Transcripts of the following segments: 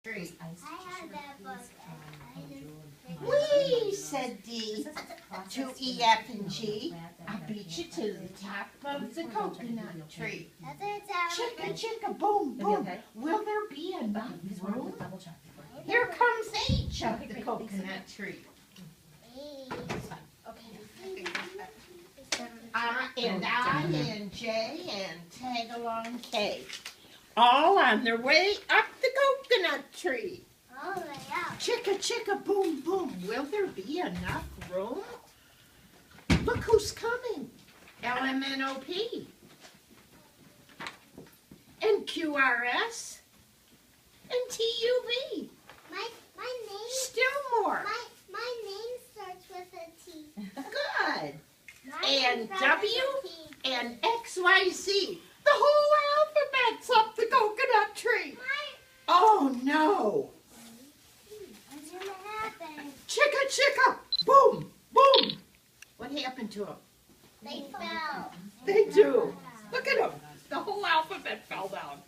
tree. I had that book. Wee, said D to E, F, and G. I beat you to the top of the coconut tree. Chicka, chicka, boom, boom. Will there be enough room? Here comes H of the coconut tree. I and J and tag along K. All on their way up the coconut tree. Chicka, chicka, boom, boom. Will there be enough room? Look who's coming. LMNOP. And QRS. And TUV. My name. Still more. My name starts with a T. Good. And W and XYZ. The whole alphabet's up the coconut tree. Oh no. What's gonna happen? Chicka, chicka, boom, boom. What happened to them? They fell. They do. Look at them. The whole alphabet fell down.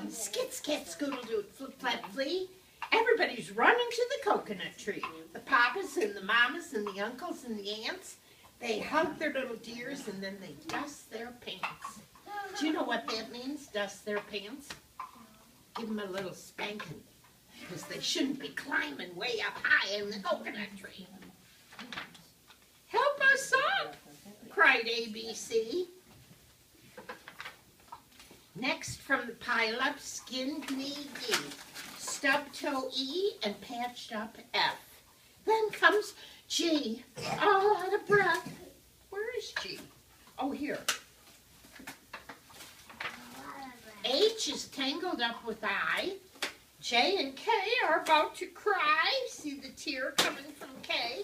Skit, scat, scoodle, doo, flip, flap, flee. Everybody's running to the coconut tree. The papas and the mamas and the uncles and the aunts. They hug their little dears and then they dust their pants. Do you know what that means, dust their pants? Give them a little spanking. Because they shouldn't be climbing way up high in the coconut tree. Help us up, cried ABC. Next from the pile-up, skinned knee D, stubbed toe E, and patched up F. Then comes G, all out of breath. Where is G? Oh, here. H is tangled up with I. J and K are about to cry. See the tear coming from K.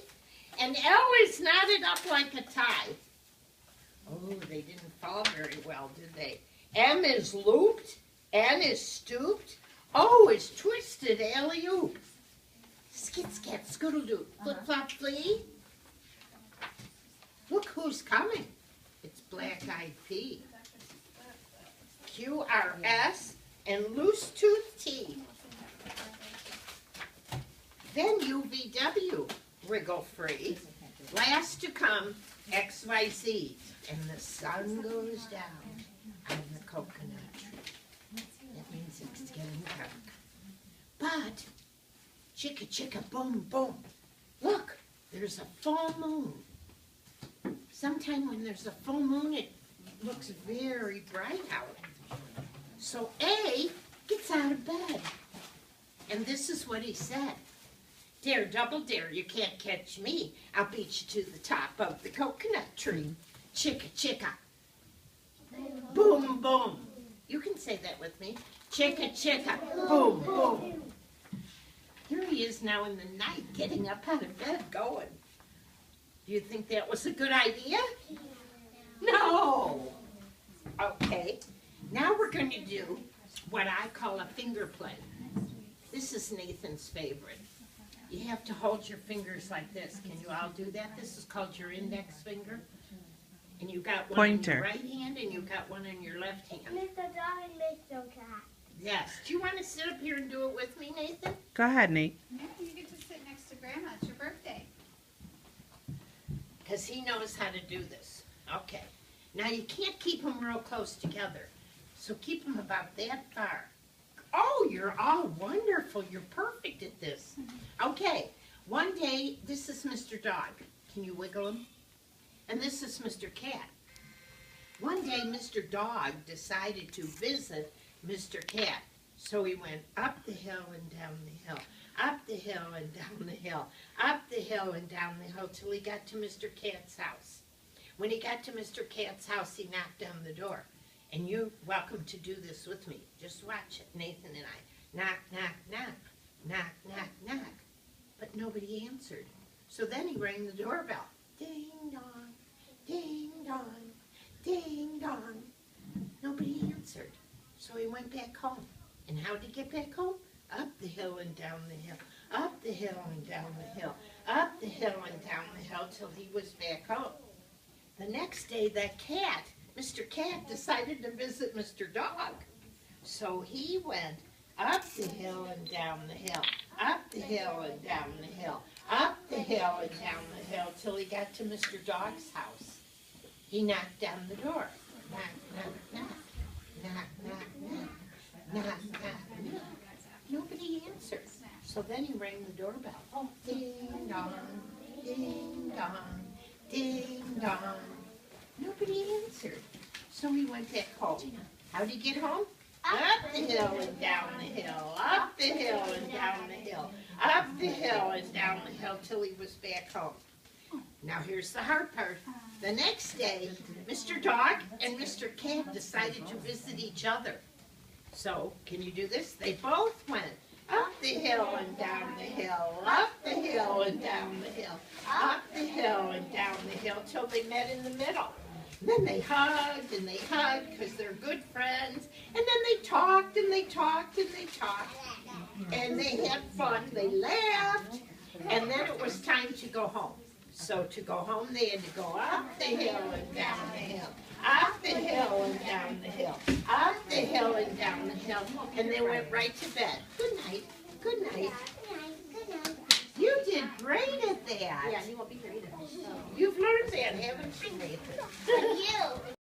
And L is knotted up like a tie. Oh, they didn't fall very well, did they? M is looped. N is stooped. O is twisted alley-oop. Skit, scat, scoodle-doo, flip-flop, flee. Look who's coming. It's Black-Eyed P. QRS and Loose-Tooth T. Then UVW, wriggle free. Last to come, XYZ. And the sun goes down on the coconut tree. That means it's getting dark. But, chicka, chicka, boom, boom. Look, there's a full moon. Sometime when there's a full moon, it looks very bright out. So A gets out of bed. And this is what he said. Dare, double dare, you can't catch me. I'll beat you to the top of the coconut tree. Chicka, chicka. Boom, boom. You can say that with me. Chicka, chicka. Boom, boom. Here he is now in the night, getting up out of bed, going. Do you think that was a good idea? No. Okay. Now we're going to do what I call a finger play. This is Nathan's favorite. You have to hold your fingers like this. Can you all do that? This is called your index finger. And you've got one Pointer. in your right hand and you've got one in your left hand. Mr. Dog and Mr. Cat. Yes. Do you want to sit up here and do it with me, Nathan? Go ahead, Nate. Yeah, you get to sit next to Grandma. It's your birthday. Because he knows how to do this. Okay. Now you can't keep them real close together. So keep them about that far. Oh, you're all wonderful. You're perfect at this. Okay. One day, this is Mr. Dog. Can you wiggle him? And this is Mr. Cat. One day, Mr. Dog decided to visit Mr. Cat. So he went up the hill and down the hill, up the hill and down the hill, up the hill and down the hill, till he got to Mr. Cat's house. When he got to Mr. Cat's house, he knocked on the door. And you're welcome to do this with me. Just watch it, Nathan and I. Knock, knock, knock, knock, knock, knock. But nobody answered. So then he rang the doorbell. Ding dong, ding dong, ding dong. Nobody answered. So he went back home. And how did he get back home? Up the hill and down the hill, up the hill and down the hill, up the hill and down the hill till he was back home. The next day, that cat, Mr. Cat, decided to visit Mr. Dog. So he went Up the hill and down the hill. Up the hill and down the hill. Up the hill and down the hill till he got to Mr. Dog's house. He knocked down the door. Knock, knock, knock. Knock, knock, knock. Knock, knock, knock. Nobody answered. So then he rang the doorbell. Ding dong, ding dong, ding dong. Nobody answered. So he went back home. How'd he get home? Up the hill and down the hill. Up the hill and down the hill. Up the hill and down the hill till he was back home. Now here's the hard part. The next day, Mr. Dog and Mr. Cat decided to visit each other. So, can you do this? They both went up the hill and down the hill, up the hill and down the hill, up the hill and down the hill till they met in the middle. And then they hugged because they're good friends. And then they talked and they talked and they talked. And they had fun, they laughed. And then it was time to go home. So to go home, they had to go up the hill and down the hill, up the hill and down the hill, up the hill and down the hill, and they went right to bed. Good night, good night. Good night. You did great at that. Yeah, you won't be here either. You've learned that, haven't you, Nathan? You.